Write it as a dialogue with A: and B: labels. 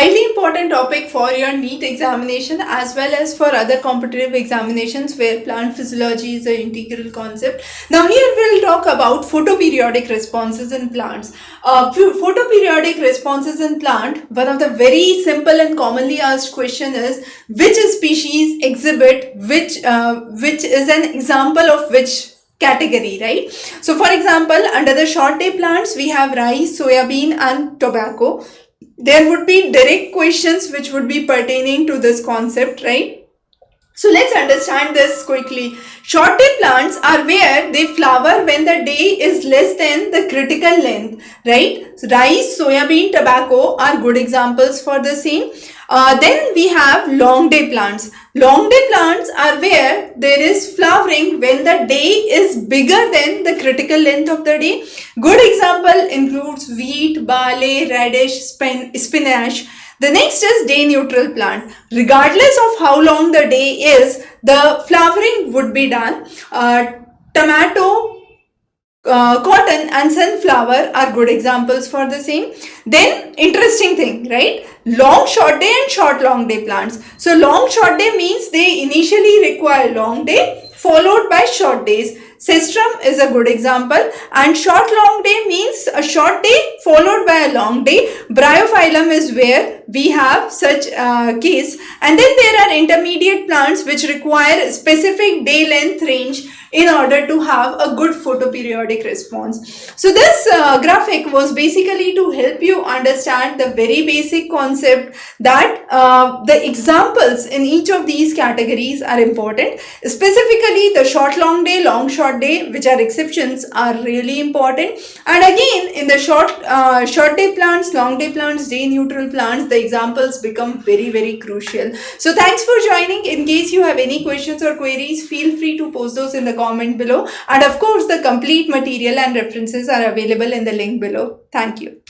A: highly important topic for your NEET examination as well as for other competitive examinations where plant physiology is an integral concept. Now here we'll talk about photoperiodic responses in plants. Photoperiodic responses in plant, one of the very simple and commonly asked question is which species exhibit which is an example of which category, right? So for example, under the short day plants we have rice, soybean and tobacco. There would be direct questions which would be pertaining to this concept, right? So let's understand this quickly. Short day plants are where they flower when the day is less than the critical length, right? So rice, soybean, tobacco are good examples for the same. Then we have long day plants. Long day plants are where there is flowering when the day is bigger than the critical length of the day. Good example includes wheat, barley, radish, spinach. The next is day neutral plant. Regardless of how long the day is, the flowering would be done. Tomato, cotton and sunflower are good examples for the same. Then interesting thing, right? Long short day and short long day plants. So long short day means they initially require long day followed by short days. Sistrum is a good example, and short long day means a short day followed by a long day. Bryophyllum is where we have such case, and then there are intermediate plants which require specific day length range in order to have a good photoperiodic response. So this graphic was basically to help you understand the very basic concept that the examples in each of these categories are important. Specifically the short long day, long short day, which are exceptions, are really important. And again in the short day plants, long day plants, day neutral plants, the examples become very crucial. So thanks for joining. In case you have any questions or queries, feel free to post those in the comment below, and of course the complete material and references are available in the link below. Thank you.